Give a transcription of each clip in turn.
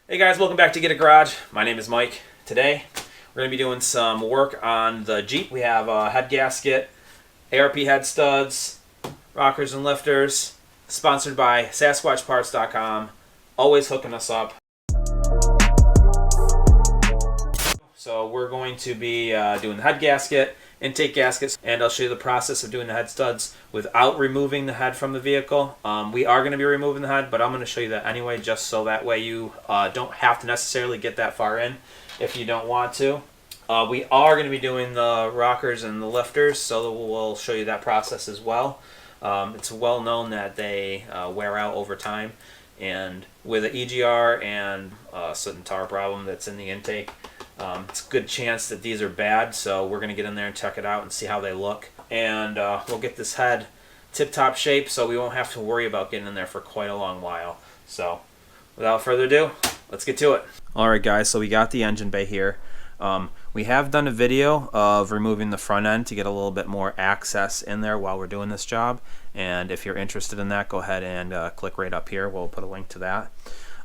Hey guys, welcome back to Get a Garage. My name is Mike. Today we're going to be doing some work on the Jeep. We have a head gasket, ARP head studs, rockers and lifters, sponsored by SasquatchParts.com, always hooking us up. So we're going to be doing the head gasket, intake gaskets, and I'll show you the process of doing the head studs without removing the head from the vehicle. We are going to be removing the head, but I'm going to show you that anyway, just so that way you don't have to necessarily get that far in if you don't want to. We are going to be doing the rockers and the lifters, so we'll show you that process as well. It's well known that they wear out over time, and with an EGR and a soot and tar problem that's in the intake, it's a good chance that these are bad, so we're going to get in there and check it out and see how they look. And we'll get this head tip-top shape so we won't have to worry about getting in there for quite a long while. So without further ado, let's get to it. Alright guys, so we got the engine bay here. We have done a video of removing the front end to get a little bit more access in there while we're doing this job. And if you're interested in that, go ahead and click right up here. We'll put a link to that.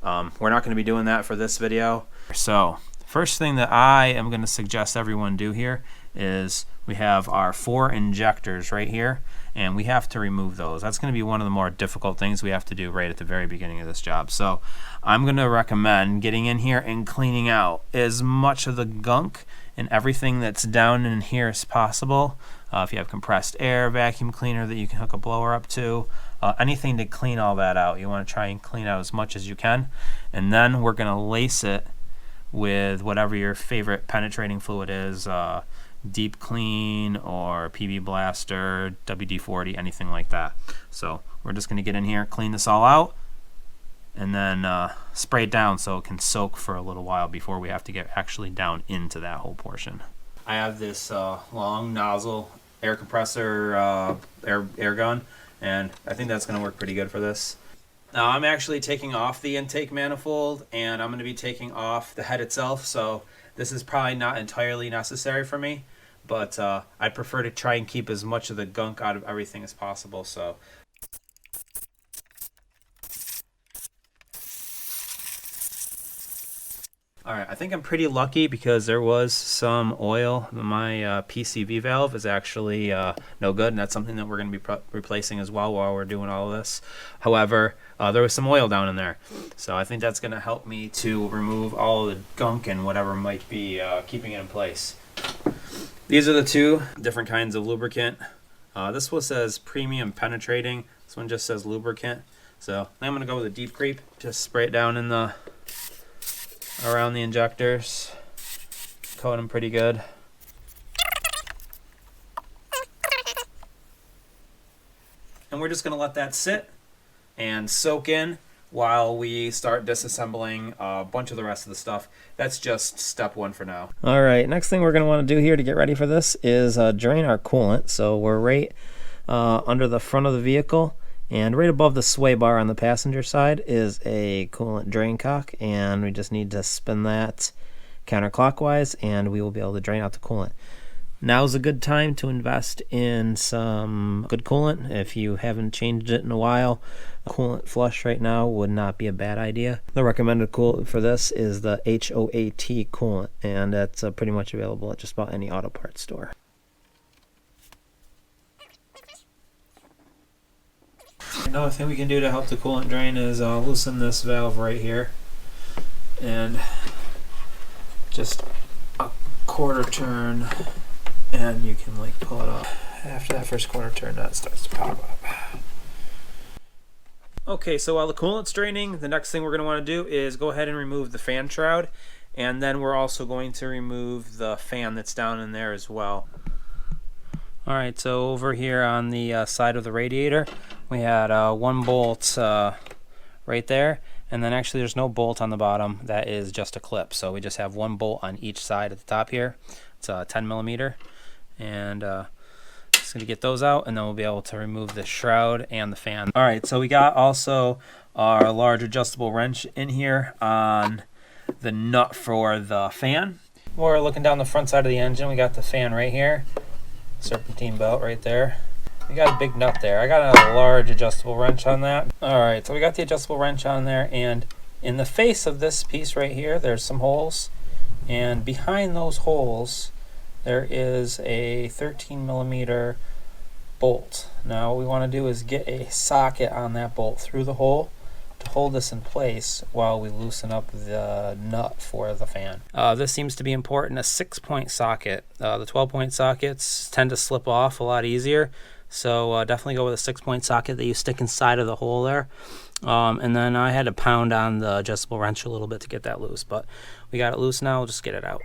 We're not going to be doing that for this video. So first thing that I am going to suggest everyone do here is we have our 4 injectors right here, and we have to remove those. That's going to be one of the more difficult things we have to do right at the very beginning of this job. So I'm going to recommend getting in here and cleaning out as much of the gunk and everything that's down in here as possible. If you have compressed air vacuum cleaner that you can hook a blower up to, anything to clean all that out. You want to try and clean out as much as you can, and then we're going to lace it with whatever your favorite penetrating fluid is, Deep Clean or PB Blaster, WD-40, anything like that. So we're just going to get in here, clean this all out, and then spray it down so it can soak for a little while before we have to get actually down into that whole portion. I have this long nozzle air compressor air gun, and I think that's going to work pretty good for this. Now I'm actually taking off the intake manifold, and I'm going to be taking off the head itself, so this is probably not entirely necessary for me, but I prefer to try and keep as much of the gunk out of everything as possible. So alright, I think I'm pretty lucky because there was some oil. My PCV valve is actually no good, and that's something that we're going to be replacing as well while we're doing all of this. However, there was some oil down in there, so I think that's going to help me to remove all of the gunk and whatever might be keeping it in place. These are the 2 different kinds of lubricant. This one says premium penetrating. This one just says lubricant. So I'm going to go with a deep creep. Just spray it down in the around the injectors, coat them pretty good. And we're just going to let that sit and soak in while we start disassembling a bunch of the rest of the stuff. That's just step 1 for now. Alright, next thing we're going to want to do here to get ready for this is drain our coolant. So we're right under the front of the vehicle, and right above the sway bar on the passenger side is a coolant drain cock, and we just need to spin that counterclockwise and we will be able to drain out the coolant. Now's a good time to invest in some good coolant. If you haven't changed it in a while, coolant flush right now would not be a bad idea. The recommended coolant for this is the HOAT coolant, and that's pretty much available at just about any auto parts store. Another thing we can do to help the coolant drain is loosen this valve right here, and just a quarter turn, and you can like pull it off. After that first quarter turn, that starts to pop up. Okay, so while the coolant's draining, the next thing we're going to want to do is go ahead and remove the fan shroud, and then we're also going to remove the fan that's down in there as well. Alright, so over here on the side of the radiator, we had 1 bolt right there, and then actually there's no bolt on the bottom. That is just a clip, so we just have 1 bolt on each side at the top here. It's a 10 millimeter, and just going to get those out, and then we'll be able to remove the shroud and the fan. Alright, so we got also our large adjustable wrench in here on the nut for the fan. We're looking down the front side of the engine. We got the fan right here. Serpentine belt right there. We got a big nut there. I got a large adjustable wrench on that. Alright, so we got the adjustable wrench on there, and In the face of this piece right here, there's some holes, and behind those holes there is a 13 millimeter bolt. Now what we want to do is get a socket on that bolt through the hole to hold this in place while we loosen up the nut for the fan. This seems to be important, a 6-point socket. The 12-point sockets tend to slip off a lot easier, so definitely go with a 6-point socket that you stick inside of the hole there. And then I had to pound on the adjustable wrench a little bit to get that loose, but we got it loose now. We'll just get it out.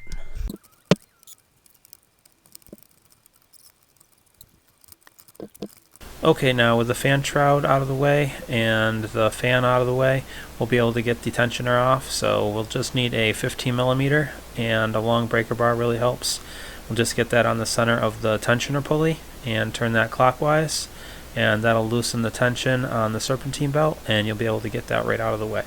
Okay, now with the fan shroud out of the way and the fan out of the way, we'll be able to get the tensioner off. So we'll just need a 15 millimeter, and a long breaker bar really helps. We'll just get that on the center of the tensioner pulley and turn that clockwise, and that'll loosen the tension on the serpentine belt, and you'll be able to get that right out of the way.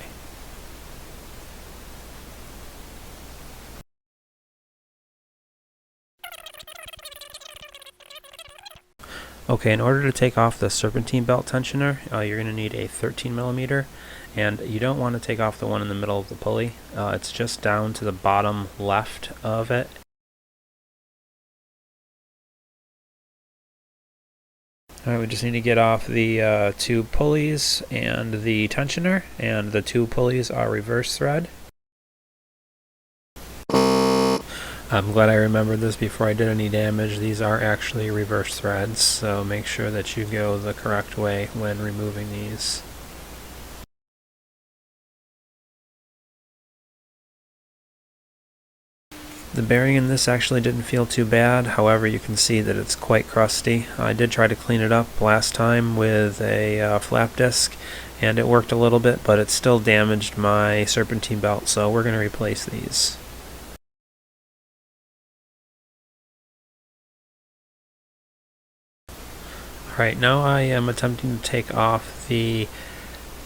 Okay, in order to take off the serpentine belt tensioner, you're going to need a 13 millimeter, and you don't want to take off the one in the middle of the pulley. It's just down to the bottom left of it. Alright, we just need to get off the 2 pulleys and the tensioner, and the 2 pulleys are reverse thread. I'm glad I remembered this before I did any damage. These are actually reverse threads, so make sure that you go the correct way when removing these. The bearing in this actually didn't feel too bad, however you can see that it's quite crusty. I did try to clean it up last time with a flap disc, and it worked a little bit, but it still damaged my serpentine belt, so we're going to replace these. Alright, now I am attempting to take off the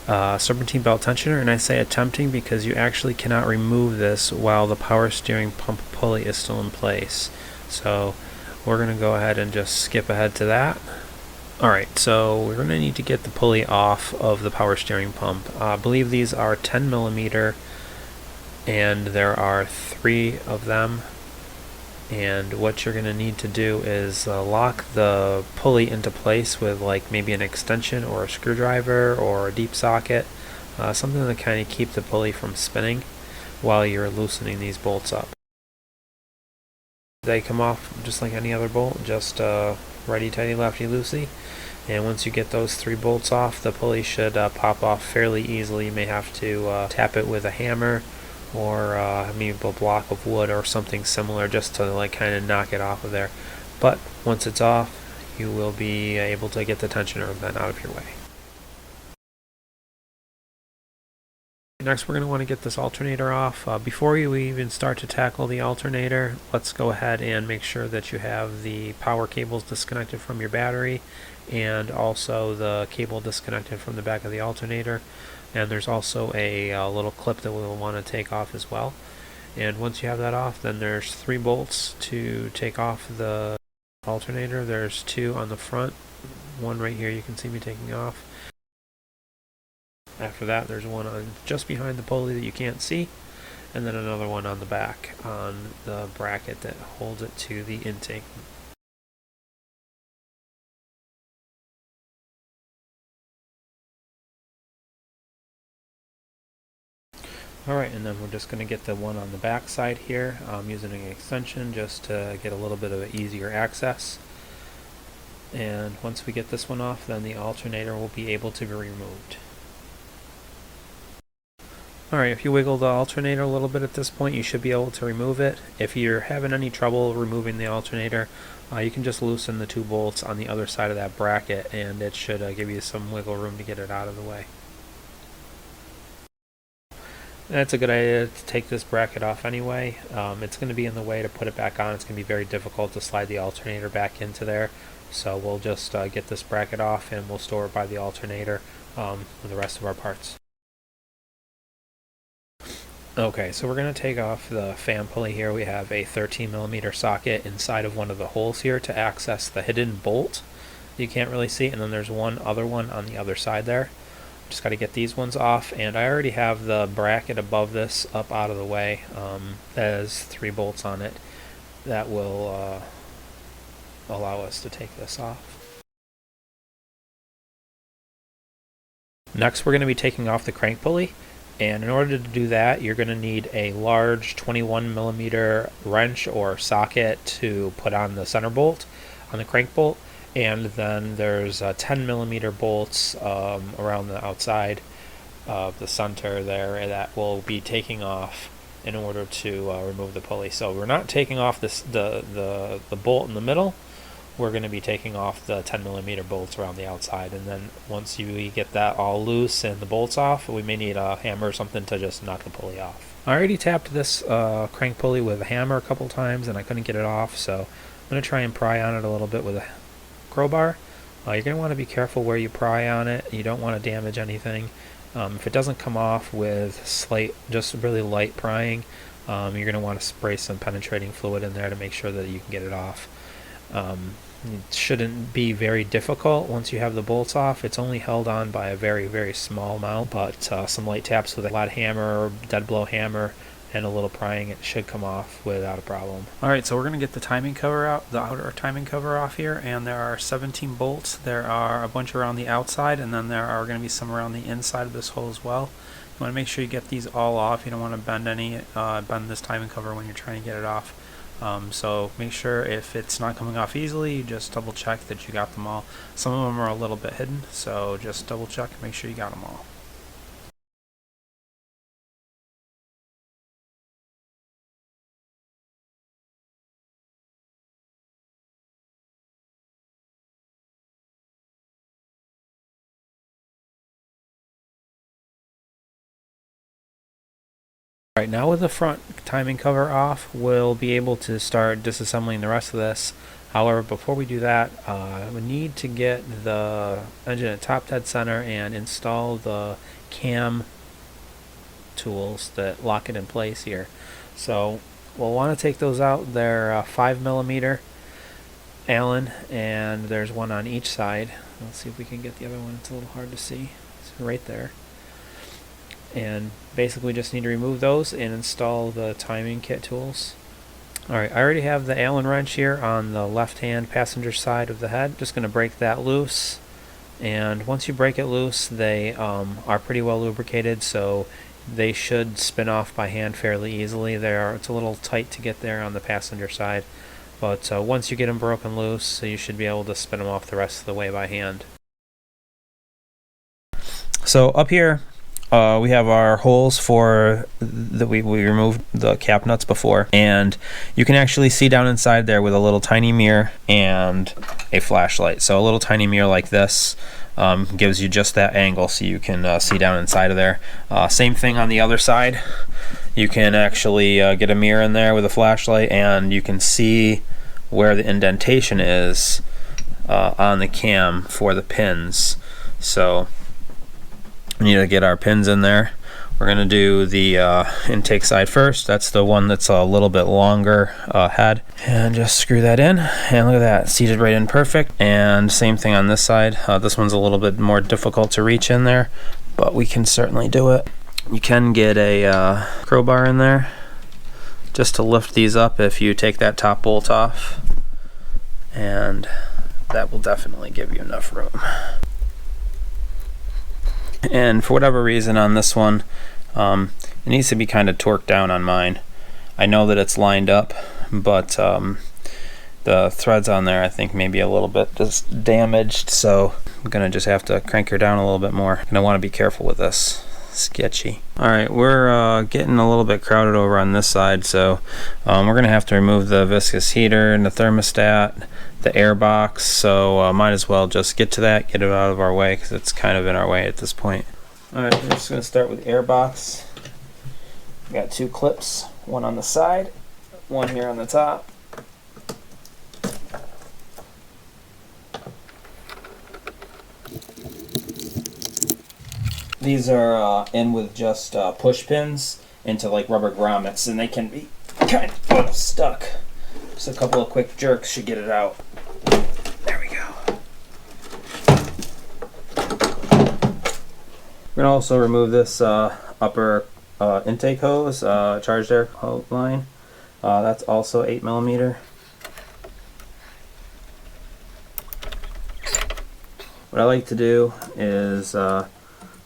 serpentine belt tensioner, and I say attempting because you actually cannot remove this while the power steering pump pulley is still in place. So we're going to go ahead and just skip ahead to that. Alright, so we're going to need to get the pulley off of the power steering pump. I believe these are 10 millimeter, and there are 3 of them. And what you're going to need to do is lock the pulley into place with like maybe an extension or a screwdriver or a deep socket, something to kind of keep the pulley from spinning while you're loosening these bolts up. They come off just like any other bolt, just righty tighty lefty loosey, and once you get those 3 bolts off, the pulley should pop off fairly easily. You may have to tap it with a hammer or maybe a block of wood or something similar just to like kind of knock it off of there. But once it's off, you will be able to get the tensioner then out of your way. Next, we're going to want to get this alternator off. Before you even start to tackle the alternator, let's go ahead and make sure that you have the power cables disconnected from your battery, and also the cable disconnected from the back of the alternator. And there's also a little clip that we'll want to take off as well. And once you have that off, then there's 3 bolts to take off the alternator. There's 2 on the front, 1 right here you can see me taking off. After that, there's 1 on just behind the pulley that you can't see, and then another 1 on the back on the bracket that holds it to the intake. Alright, and then we're just going to get the 1 on the back side here. I'm using an extension just to get a little bit of easier access. And once we get this one off, then the alternator will be able to be removed. Alright, if you wiggle the alternator a little bit at this point, you should be able to remove it. If you're having any trouble removing the alternator, you can just loosen the 2 bolts on the other side of that bracket, and it should give you some wiggle room to get it out of the way. That's a good idea to take this bracket off anyway. It's going to be in the way to put it back on. It's going to be very difficult to slide the alternator back into there. So we'll just get this bracket off, and we'll store it by the alternator with the rest of our parts. Okay, so we're going to take off the fan pulley here. We have a 13 millimeter socket inside of one of the holes here to access the hidden bolt. You can't really see, and then there's one other one on the other side there. Just got to get these ones off, and I already have the bracket above this up out of the way. That has 3 bolts on it that will allow us to take this off. Next, we're going to be taking off the crank pulley, and in order to do that, you're going to need a large 21mm wrench or socket to put on the center bolt on the crank bolt, and then there's 10mm bolts around the outside of the center there that will be taking off in order to remove the pulley. So we're not taking off the bolt in the middle. We're going to be taking off the 10mm bolts around the outside, and then once you get that all loose and the bolts off, we may need a hammer or something to just knock the pulley off. I already tapped this crank pulley with a hammer a couple times and I couldn't get it off, so I'm going to try and pry on it a little bit with a crowbar. You're going to want to be careful where you pry on it. You don't want to damage anything. If it doesn't come off with just really light prying, you're going to want to spray some penetrating fluid in there to make sure that you can get it off. It shouldn't be very difficult once you have the bolts off. It's only held on by a very, very small amount, but some light taps with a flat hammer or dead blow hammer and a little prying, it should come off without a problem. Alright, so we're going to get the timing cover out, the outer timing cover off here, and there are 17 bolts. There are a bunch around the outside, and then there are going to be some around the inside of this hole as well. You want to make sure you get these all off. You don't want to bend this timing cover when you're trying to get it off. So make sure if it's not coming off easily, you just double check that you got them all. Some of them are a little bit hidden, so just double check and make sure you got them all. Alright, now with the front timing cover off, we'll be able to start disassembling the rest of this. However, before we do that, we need to get the engine at top dead center and install the cam tools that lock it in place here. So we'll want to take those out. They're 5mm Allen, and there's one on each side. Let's see if we can get the other one. It's a little hard to see. It's right there. And basically we just need to remove those and install the timing kit tools. Alright, I already have the Allen wrench here on the left hand passenger side of the head. Just going to break that loose, and once you break it loose, they are pretty well lubricated, so they should spin off by hand fairly easily. It's a little tight to get there on the passenger side, but once you get them broken loose, you should be able to spin them off the rest of the way by hand. So up here we have our holes for that we removed the cap nuts before, and you can actually see down inside there with a little tiny mirror and a flashlight. So a little tiny mirror like this gives you just that angle so you can see down inside of there. Same thing on the other side. You can actually get a mirror in there with a flashlight, and you can see where the indentation is on the cam for the pins. So we need to get our pins in there. We're going to do the intake side first. That's the one that's a little bit longer head. And just screw that in. And look at that, seated right in perfect. And same thing on this side. This one's a little bit more difficult to reach in there, but we can certainly do it. You can get a crowbar in there just to lift these up if you take that top bolt off. And that will definitely give you enough room. And for whatever reason on this one, it needs to be kind of torqued down on mine. I know that it's lined up, but the threads on there I think maybe a little bit just damaged, so I'm gonna just have to crank her down a little bit more. And I want to be careful with this. Sketchy. Alright, we're getting a little bit crowded over on this side, so we're gonna have to remove the viscous heater and the thermostat, the air box, so might as well just get to that, get it out of our way, because it's kind of in our way at this point. Alright, we're just going to start with the air box. We got 2 clips, one on the side, one here on the top. These are in with just push pins into like rubber grommets, and they can be kind of stuck. Just a couple of quick jerks should get it out. There we go. We're gonna also remove this upper intake hose, charged air line. That's also 8mm. What I like to do is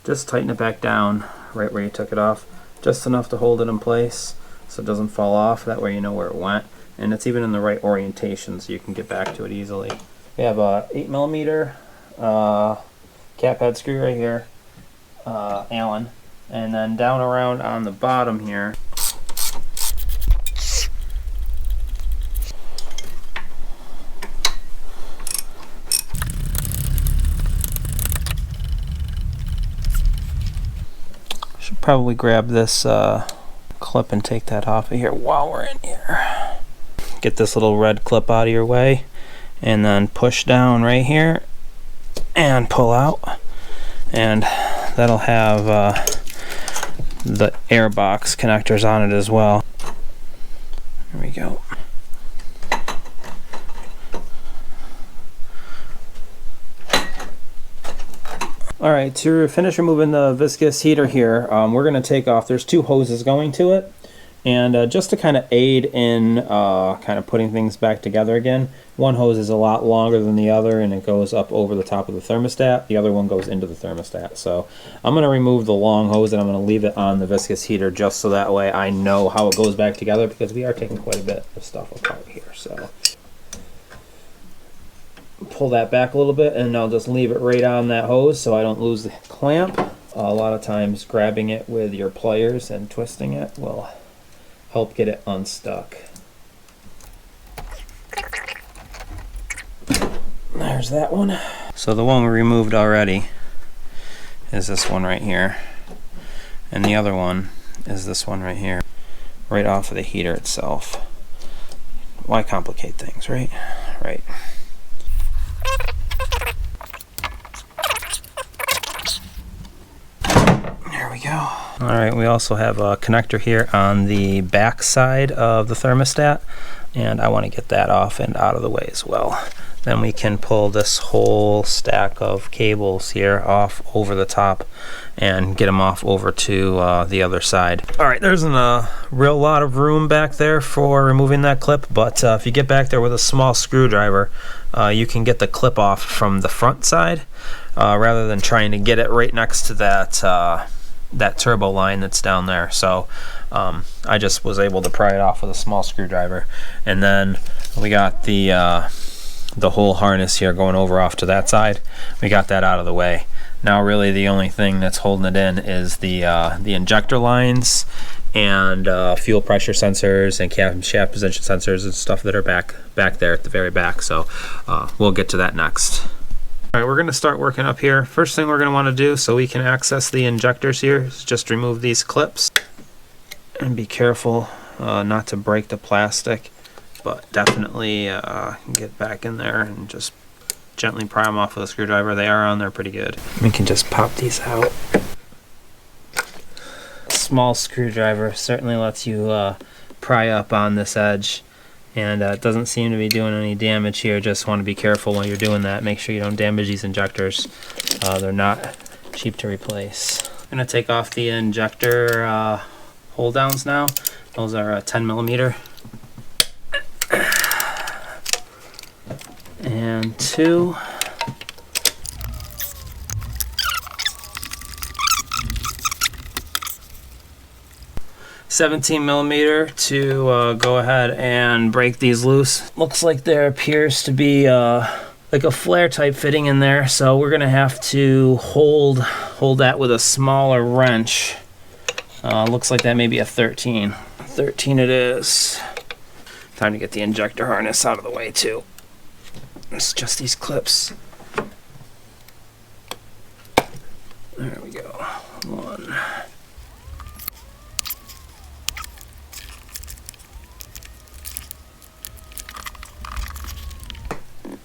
just tighten it back down right where you took it off, just enough to hold it in place so it doesn't fall off. That way you know where it went, and it's even in the right orientation so you can get back to it easily. We have a 8mm cap head screw right here, Allen, and then down around on the bottom here should probably grab this clip and take that off of here while we're in here. Get this little red clip out of your way and then push down right here and pull out, and that'll have the air box connectors on it as well. There we go. Alright, to finish removing the viscous heater here, we're going to take off, there's two hoses going to it, and just to kind of aid in kind of putting things back together again, one hose is a lot longer than the other and it goes up over the top of the thermostat, the other one goes into the thermostat. So I'm going to remove the long hose and I'm going to leave it on the viscous heater just so that way I know how it goes back together, because we are taking quite a bit of stuff apart here. So pull that back a little bit and I'll just leave it right on that hose so I don't lose the clamp. A lot of times grabbing it with your pliers and twisting it will help get it unstuck. There's that one. So the one we removed already is this one right here, and the other one is this one right here, right off of the heater itself. Why complicate things, right? Right. There we go. Alright, we also have a connector here on the back side of the thermostat, and I want to get that off and out of the way as well. Then we can pull this whole stack of cables here off over the top and get them off over to the other side. Alright, there's a real lot of room back there for removing that clip, but if you get back there with a small screwdriver, you can get the clip off from the front side rather than trying to get it right next to that turbo line that's down there. So I just was able to pry it off with a small screwdriver, and then we got the whole harness here going over off to that side. We got that out of the way. Now really the only thing that's holding it in is the injector lines and fuel pressure sensors and cam shaft position sensors and stuff that are back there at the very back. So we'll get to that next. Alright, we're going to start working up here. First thing we're going to want to do so we can access the injectors here is just remove these clips. And be careful not to break the plastic, but definitely get back in there and just gently pry them off with a screwdriver. They are on there pretty good. We can just pop these out. A small screwdriver certainly lets you pry up on this edge, and it doesn't seem to be doing any damage here. Just want to be careful while you're doing that. Make sure you don't damage these injectors. They're not cheap to replace. I'm going to take off the injector hold downs now. Those are 10mm. And 2. $17mm to go ahead and break these loose. Looks like there appears to be like a flare type fitting in there, so we're gonna have to hold that with a smaller wrench. Looks like that may be a 13. 13 it is. Time to get the injector harness out of the way too. It's just these clips. There we go. 1.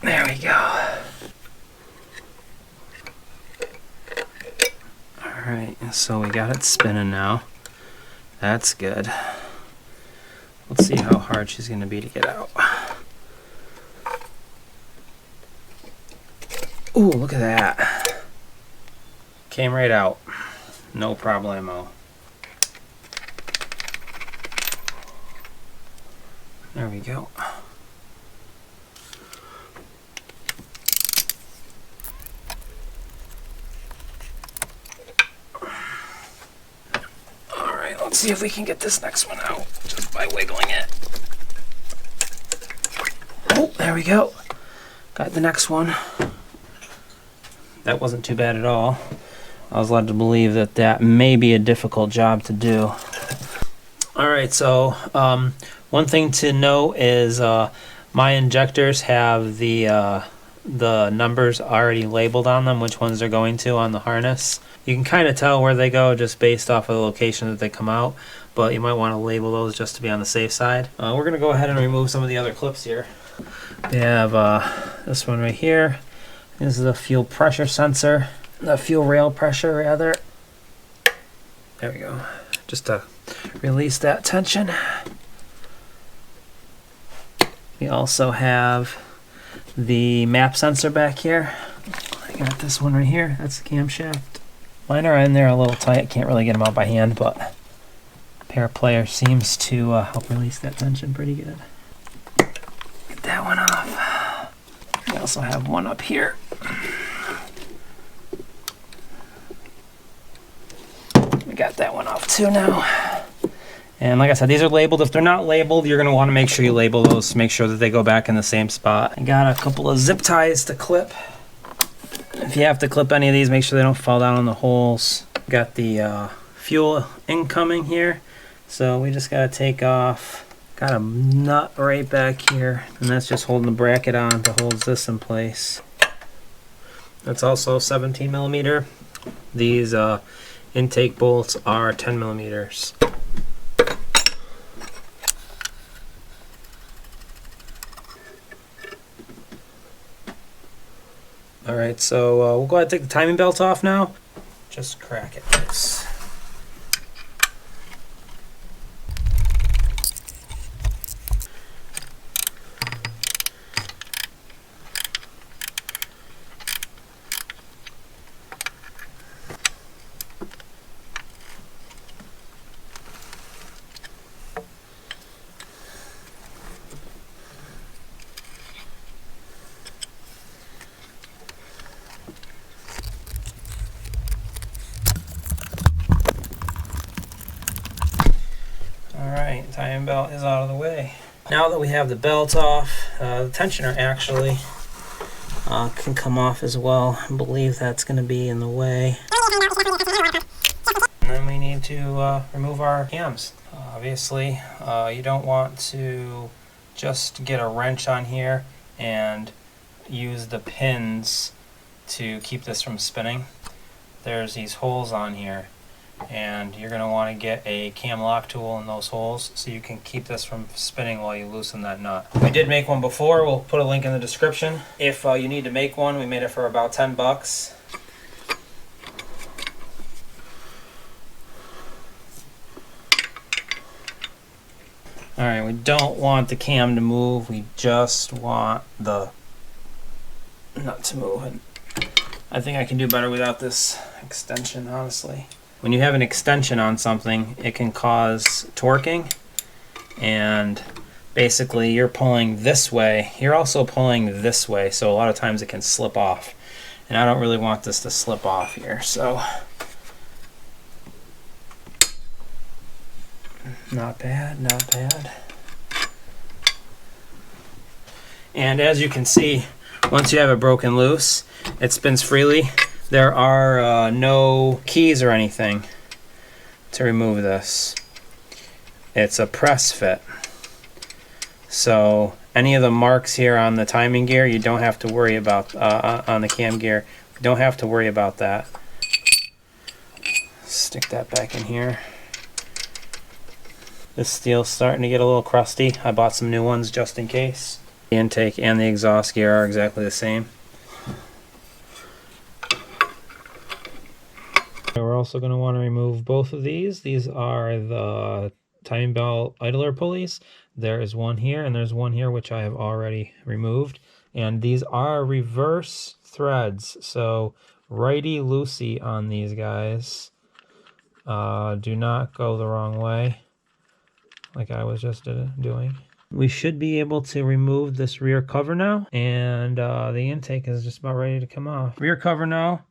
There we go. Alright, so we got it spinning now. That's good. Let's see how hard she's going to be to get out. Ooh, look at that. Came right out. no problemo. There we go. Alright, let's see if we can get this next one out just by wiggling it. Oh, there we go. Got the next one. That wasn't too bad at all. I was led to believe that that may be a difficult job to do. Alright, so one thing to know is my injectors have the numbers already labeled on them, which ones they're going to on the harness. You can kind of tell where they go just based off of the location that they come out, but you might want to label those just to be on the safe side. We're going to go ahead and remove some of the other clips here. We have this one right here. This is the fuel pressure sensor, the fuel rail pressure rather. There we go. Just to release that tension. We also have the map sensor back here. I got this one right here. That's the camshaft. Mine are in there a little tight. Can't really get them out by hand, but pair player seems to help release that tension pretty good. Get that one off. We also have one up here. We got that one off too now. And like I said, these are labeled. If they're not labeled, you're going to want to make sure you label those to make sure that they go back in the same spot. I got a couple of zip ties to clip. If you have to clip any of these, make sure they don't fall down in the holes. Got the fuel incoming here. So we just got to take off. Got a nut right back here. And that's just holding the bracket on to hold this in place. That's also 17 millimeter. These intake bolts are 10 millimeters. Alright, so we'll go ahead and take the timing belt off now. Just crack it loose. Alright, timing belt is out of the way. Now that we have the belt off, the tensioner actually can come off as well. I believe that's going to be in the way. And then we need to remove our cams. Obviously, you don't want to just get a wrench on here and use the pins to keep this from spinning. There's these holes on here, and you're going to want to get a cam lock tool in those holes so you can keep this from spinning while you loosen that nut. We did make one before. We'll put a link in the description. If you need to make one, we made it for about 10 bucks. Alright, we don't want the cam to move, we just want the nut to move. And I think I can do better without this extension, honestly. When you have an extension on something, it can cause torquing, and basically you're pulling this way, you're also pulling this way, so a lot of times it can slip off. And I don't really want this to slip off here, so not bad, not bad. And as you can see, once you have it broken loose, it spins freely. There are no keys or anything to remove this. It's a press fit. So any of the marks here on the timing gear, you don't have to worry about, on the cam gear, you don't have to worry about that. Stick that back in here. This steel's starting to get a little crusty. I bought some new ones just in case. The intake and the exhaust gear are exactly the same. We're also going to want to remove both of these. These are the timing belt idler pulleys. There is one here and there's one here which I have already removed. And these are reverse threads, so righty-loosey on these guys. Do not go the wrong way, like I was just doing. We should be able to remove this rear cover now, and the intake is just about ready to come off. Rear cover now.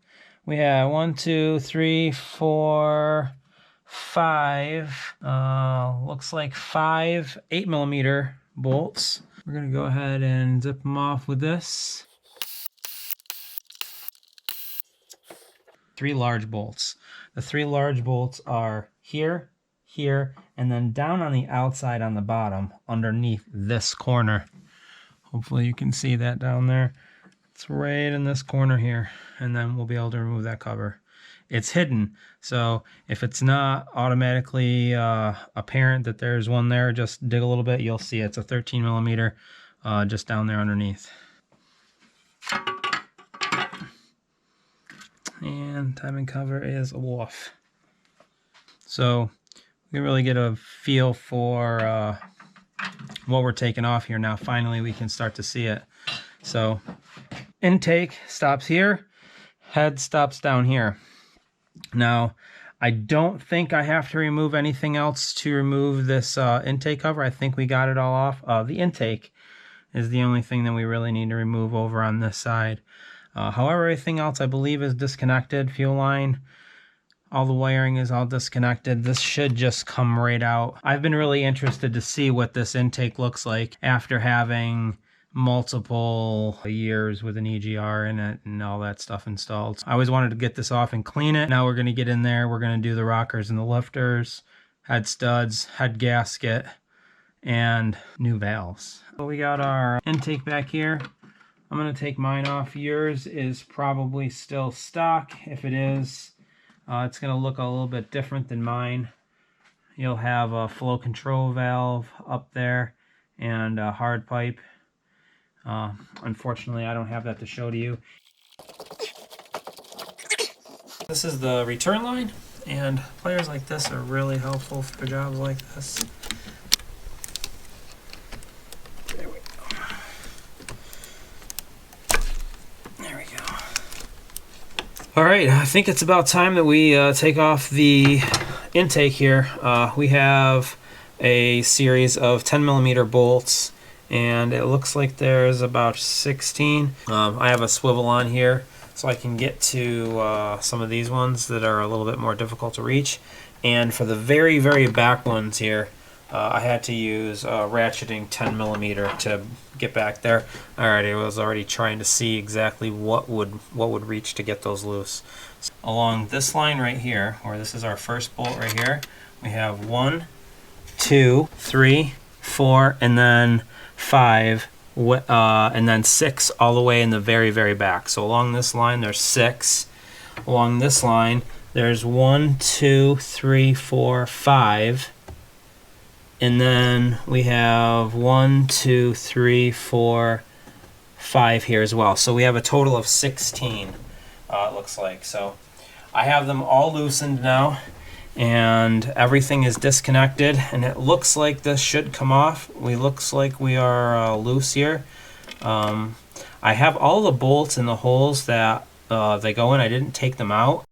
We have 1, 2, 3, 4, 5. Looks like 5 8mm bolts. We're gonna go ahead and zip them off with this. 3 large bolts. The 3 large bolts are here, here, and then down on the outside on the bottom underneath this corner. Hopefully you can see that down there. It's right in this corner here, and then we'll be able to remove that cover. It's hidden, so if it's not automatically apparent that there's one there, just dig a little bit, you'll see it. It's a 13mm just down there underneath. And timing cover is off. So we can really get a feel for what we're taking off here now. Finally, we can start to see it. So intake stops here, head stops down here. Now, I don't think I have to remove anything else to remove this intake cover. I think we got it all off. The intake is the only thing that we really need to remove over on this side. However, everything else I believe is disconnected. Fuel line, all the wiring is all disconnected. This should just come right out. I've been really interested to see what this intake looks like after having multiple years with an EGR in it and all that stuff installed. I always wanted to get this off and clean it. Now we're going to get in there. We're going to do the rockers and the lifters, head studs, head gasket, and new valves. So we got our intake back here. I'm going to take mine off. Yours is probably still stock. If it is, it's going to look a little bit different than mine. You'll have a flow control valve up there and a hard pipe. Unfortunately, I don't have that to show to you. This is the return line, and pliers like this are really helpful for jobs like this. There we go. There we go. All right, I think it's about time that we take off the intake here. We have a series of 10mm bolts, and it looks like there's about 16. I have a swivel on here so I can get to some of these ones that are a little bit more difficult to reach. And for the very, very back ones here, I had to use ratcheting 10mm to get back there. I was already trying to see exactly what would reach to get those loose. So along this line right here, where this is our first bolt right here, we have 1, 2, 3, 4, and then 5, and then 6 all the way in the very, very back. So along this line there's 6. Along this line there's 1, 2, 3, 4, 5. And then we have 1, 2, 3, 4, 5 here as well. So we have a total of 16, it looks like. So I have them all loosened now, and everything is disconnected, and it looks like this should come off. Looks like we are loose here. I have all the bolts in the holes that they go in. I didn't take them out.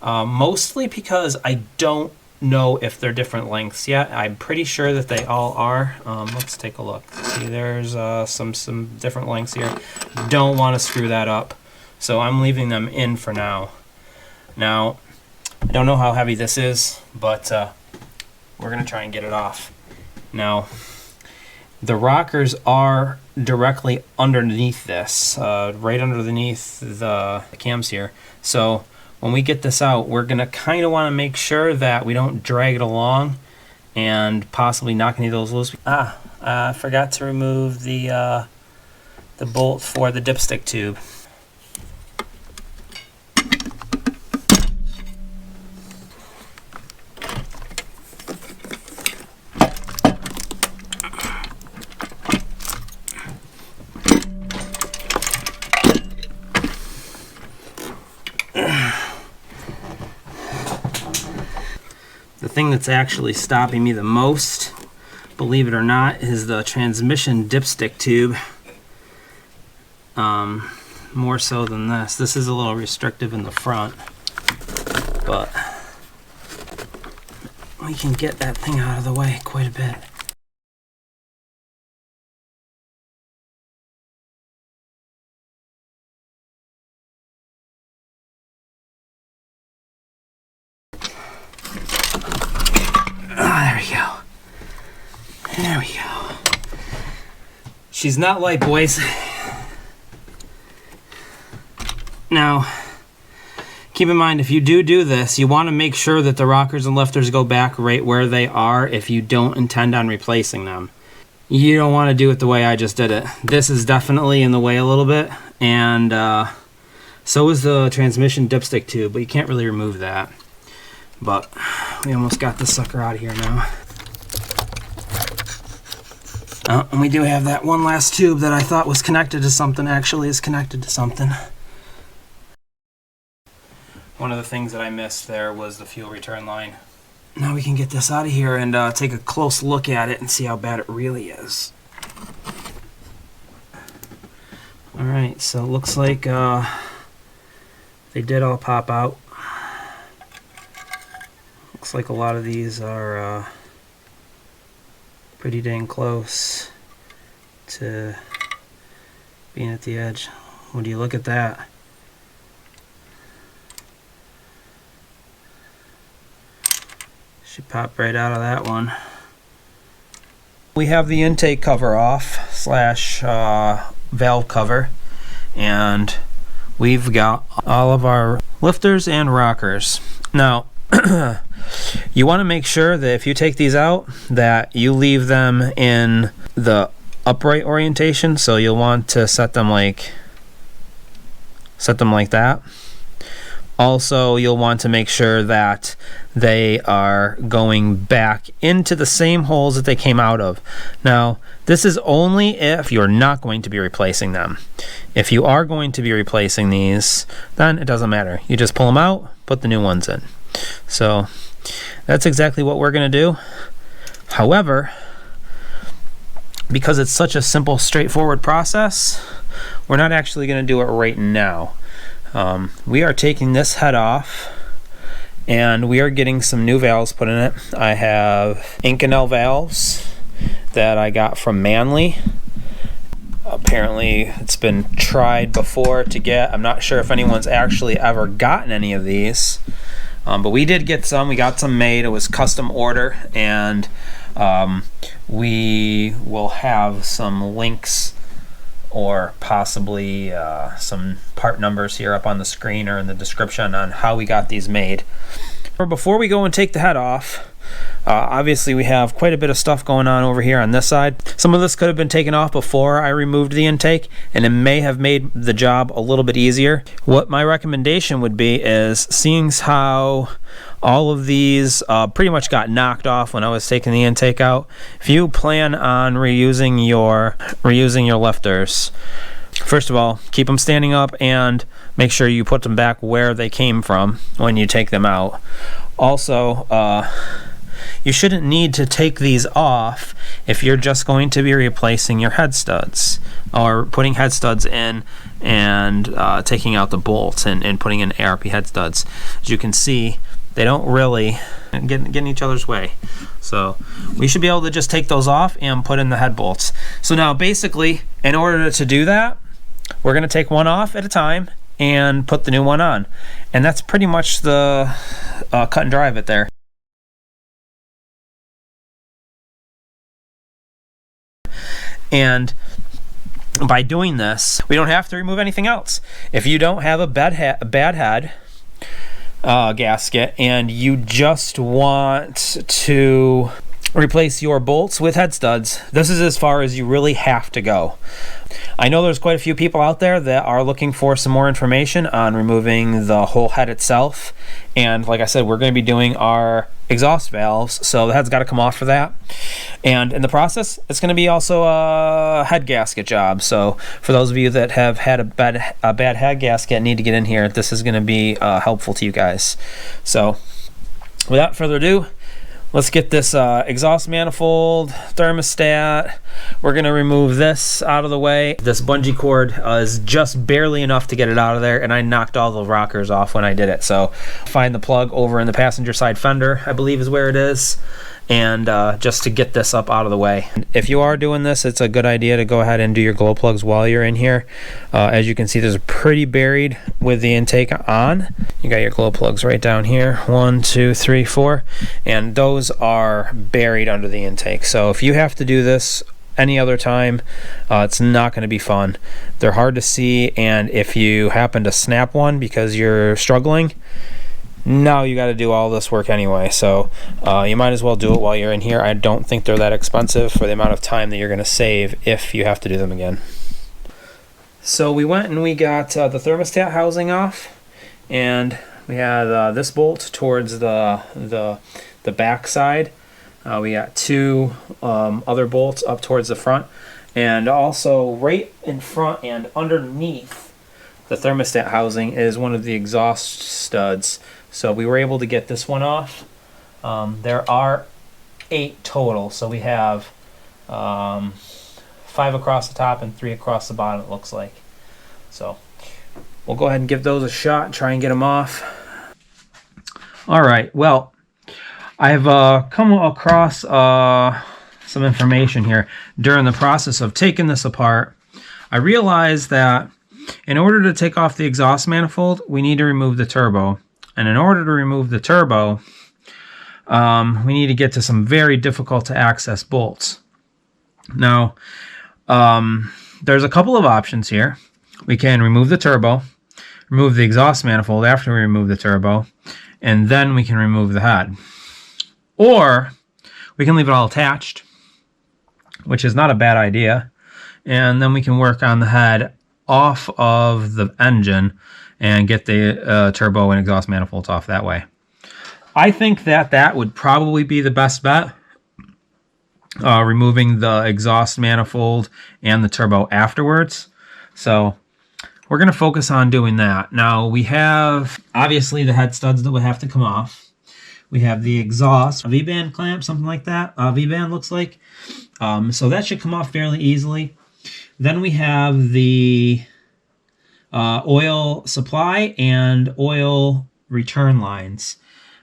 Mostly because I don't know if they're different lengths yet. I'm pretty sure that they all are. Let's take a look. See, there's some different lengths here. Don't want to screw that up, so I'm leaving them in for now. Now, I don't know how heavy this is, but we're going to try and get it off. Now, the rockers are directly underneath this, right underneath the cams here. So when we get this out, we're going to kind of want to make sure that we don't drag it along and possibly knock any of those loose. I forgot to remove the bolt for the dipstick tube. The thing that's actually stopping me the most believe it or not, is the transmission dipstick tube. More so than this. This is a little restrictive in the front, but we can get that thing out of the way quite a bit. There we go. There we go. She's not light, boys. Now, keep in mind, if you do this, you want to make sure that the rockers and lifters go back right where they are if you don't intend on replacing them. You don't want to do it the way I just did it. This is definitely in the way a little bit, and so is the transmission dipstick tube, but you can't really remove that. But we almost got this sucker out of here now. Oh, and we do have that one last tube that I thought was connected to something, actually is connected to something. One of the things that I missed there was the fuel return line. Now we can get this out of here and take a close look at it and see how bad it really is. Alright, so it looks like they did all pop out. Looks like a lot of these are pretty dang close to being at the edge. When do you look at that? Should pop right out of that one. We have the intake cover off, slash valve cover, and we've got all of our lifters and rockers. Now, you want to make sure that if you take these out, that you leave them in the upright orientation. So you'll want to set them like that. Also, you'll want to make sure that they are going back into the same holes that they came out of. Now, this is only if you're not going to be replacing them. If you are going to be replacing these, then it doesn't matter. You just pull them out, put the new ones in. So that's exactly what we're going to do. However, because it's such a simple, straightforward process, we're not actually going to do it right now. We are taking this head off, and we are getting some new valves put in it. I have Inconel valves that I got from Manly. Apparently it's been tried before to get. I'm not sure if anyone's actually ever gotten any of these, but we did get some. We got some made. It was custom order, and we will have some links or possibly some part numbers here up on the screen or in the description on how we got these made. Before we go and take the head off, obviously we have quite a bit of stuff going on over here on this side. Some of this could have been taken off before I removed the intake, and it may have made the job a little bit easier. What my recommendation would be is, seeing how all of these pretty much got knocked off when I was taking the intake out, if you plan on reusing your lifters, first of all, keep them standing up and make sure you put them back where they came from when you take them out. Also, you shouldn't need to take these off if you're just going to be replacing your head studs or putting head studs in and taking out the bolts and putting in ARP head studs. As you can see, they don't really get in each other's way. So we should be able to just take those off and put in the head bolts. So now basically, in order to do that, we're going to take one off at a time and put the new one on. And that's pretty much the cut and dry of it there. And by doing this, we don't have to remove anything else. If you don't have a bad head gasket and you just want to replace your bolts with head studs, this is as far as you really have to go. I know there's quite a few people out there that are looking for some more information on removing the whole head itself, and like I said, we're going to be doing our exhaust valves, so the head's got to come off for that. And in the process, it's going to be also a head gasket job. So for those of you that have had a bad head gasket and need to get in here, this is going to be helpful to you guys. So without further ado, Let's get this exhaust manifold, thermostat. We're going to remove this out of the way. This bungee cord is just barely enough to get it out of there, and I knocked all the rockers off when I did it. So find the plug over in the passenger side fender, I believe is where it is, and just to get this up out of the way. If you are doing this, it's a good idea to go ahead and do your glow plugs while you're in here. As you can see, there's pretty buried with the intake on. You got your glow plugs right down here, 1, 2, 3, 4, and those are buried under the intake. So if you have to do this any other time, it's not going to be fun. They're hard to see, and if you happen to snap one because you're struggling, now you got to do all this work anyway. So you might as well do it while you're in here. I don't think they're that expensive for the amount of time that you're going to save if you have to do them again. So we went and we got the thermostat housing off, and we had this bolt towards the back side. We got 2 other bolts up towards the front, and also right in front and underneath the thermostat housing is one of the exhaust studs. So we were able to get this one off. There are 8 total, so we have 5 across the top and 3 across the bottom, it looks like. So we'll go ahead and give those a shot and try and get them off. All right, well, I've come across some information here. During the process of taking this apart, I realized that in order to take off the exhaust manifold, we need to remove the turbo. And in order to remove the turbo, we need to get to some very difficult to access bolts. Now, there's a couple of options here. We can remove the turbo, remove the exhaust manifold after we remove the turbo, and then we can remove the head. Or we can leave it all attached, which is not a bad idea, and then we can work on the head off of the engine and get the turbo and exhaust manifolds off that way. I think that would probably be the best bet, removing the exhaust manifold and the turbo afterwards. So we're going to focus on doing that. Now we have obviously the head studs that would have to come off. We have the exhaust, a V-band clamp, something like that. V-band looks like. So that should come off fairly easily. Then we have the oil supply and oil return lines.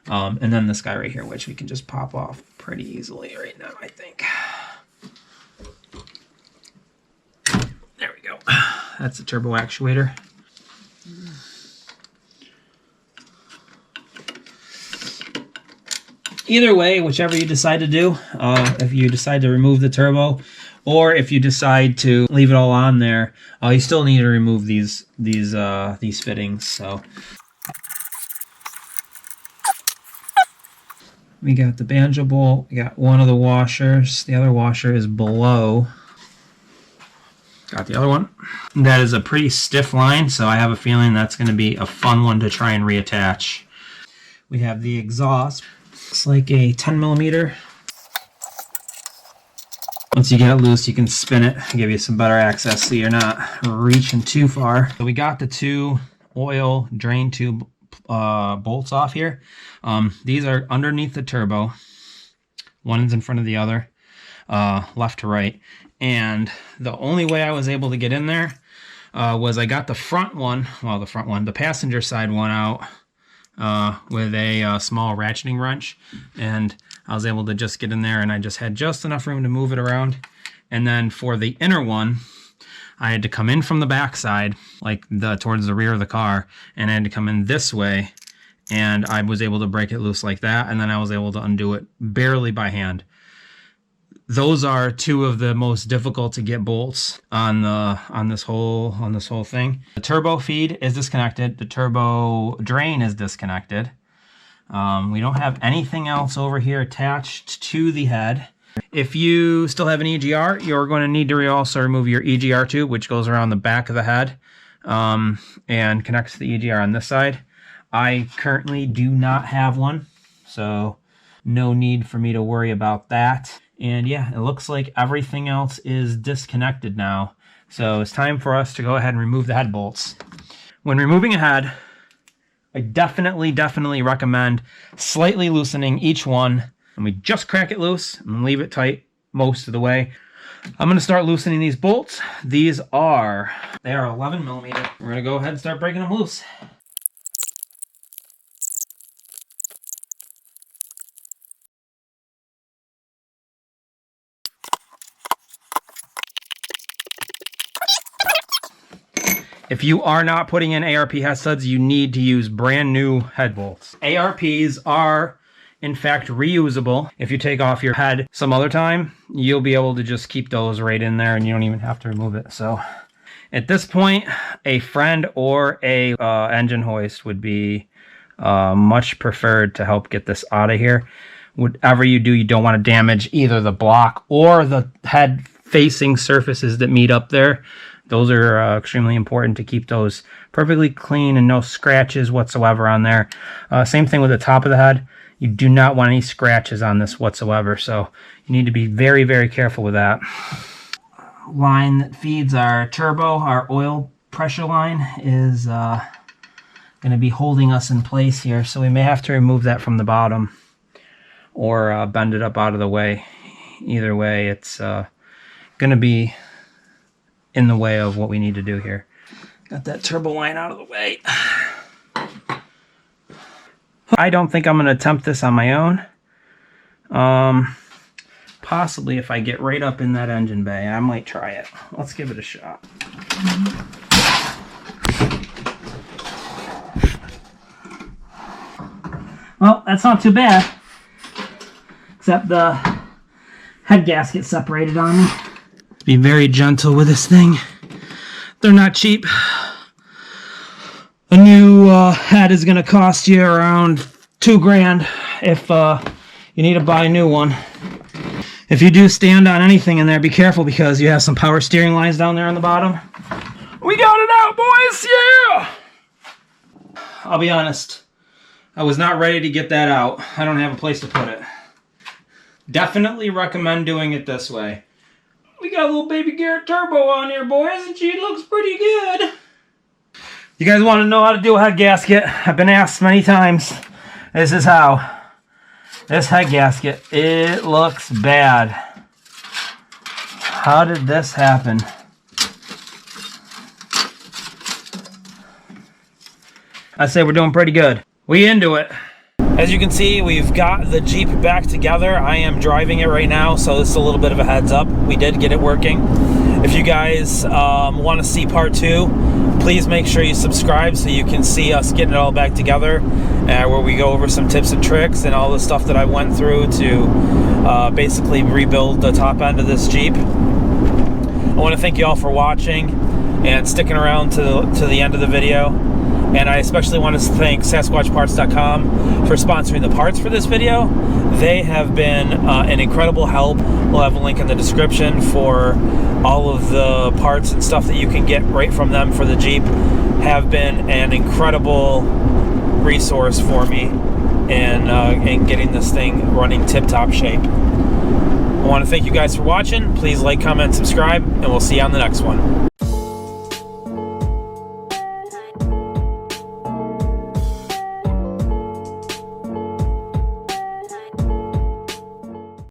And then this guy right here, which we can just pop off pretty easily right now, I think. There we go. That's the turbo actuator. Either way, whichever you decide to do, if you decide to remove the turbo, or if you decide to leave it all on there, you still need to remove these fittings. So we got the banjo bolt. We got one of the washers. The other washer is below. Got the other one. That is a pretty stiff line, so I have a feeling that's going to be a fun one to try and reattach. We have the exhaust. Looks like a 10 millimeter. Once you get it loose, you can spin it, give you some better access so you're not reaching too far. So we got the 2 oil drain tube bolts off here. These are underneath the turbo. One is in front of the other, left to right. And the only way I was able to get in there was I got the front one, the passenger side one out with a small ratcheting wrench, and I was able to just get in there, and I just had just enough room to move it around. And then for the inner one, I had to come in from the back side, like towards the rear of the car, and I had to come in this way, and I was able to break it loose like that, and then I was able to undo it barely by hand. Those are 2 of the most difficult to get bolts on this whole thing. The turbo feed is disconnected. The turbo drain is disconnected. We don't have anything else over here attached to the head. If you still have an EGR, you're going to need to also remove your EGR tube, which goes around the back of the head and connects to the EGR on this side. I currently do not have one, so no need for me to worry about that. And yeah, it looks like everything else is disconnected now. So it's time for us to go ahead and remove the head bolts. When removing a head, I definitely recommend slightly loosening each one And we just crack it loose and leave it tight most of the way. I'm going to start loosening these bolts. They are 11 millimeter. We're going to go ahead and start breaking them loose. If you are not putting in ARP head studs, you need to use brand new head bolts. ARPs are, in fact, reusable. If you take off your head some other time, you'll be able to just keep those right in there and you don't even have to remove it. So at this point, a friend or a engine hoist would be much preferred to help get this out of here. Whatever you do, you don't want to damage either the block or the head facing surfaces that meet up there. Those are extremely important to keep those perfectly clean and no scratches whatsoever on there. Same thing with the top of the head. You do not want any scratches on this whatsoever, so you need to be very, very careful with that. Line that feeds our turbo, our oil pressure line, is going to be holding us in place here, so we may have to remove that from the bottom or bend it up out of the way. Either way, it's going to be in the way of what we need to do here. Got that turbo line out of the way. I don't think I'm going to attempt this on my own. Possibly if I get right up in that engine bay, I might try it. Let's give it a shot. Well, that's not too bad. Except the head gasket separated on me. Be very gentle with this thing. They're not cheap. A new head is going to cost you around $2,000 if you need to buy a new one. If you do stand on anything in there, be careful because you have some power steering lines down there on the bottom. We got it out, boys! Yeah! I'll be honest. I was not ready to get that out. I don't have a place to put it. Definitely recommend doing it this way. We got a little baby Garrett turbo on here, boys, and she looks pretty good. You guys want to know how to do a head gasket? I've been asked many times. This is how. This head gasket, it looks bad. How did this happen? I say we're doing pretty good. We into it. As you can see, we've got the Jeep back together. I am driving it right now, so this is a little bit of a heads up. We did get it working. If you guys want to see part 2, please make sure you subscribe so you can see us getting it all back together, where we go over some tips and tricks and all the stuff that I went through to basically rebuild the top end of this Jeep. I want to thank you all for watching and sticking around to the end of the video. And I especially want to thank SasquatchParts.com for sponsoring the parts for this video. They have been an incredible help. We'll have a link in the description for all of the parts and stuff that you can get right from them for the Jeep. Have been an incredible resource for me in getting this thing running tip-top shape. I want to thank you guys for watching. Please like, comment, subscribe, and we'll see you on the next one.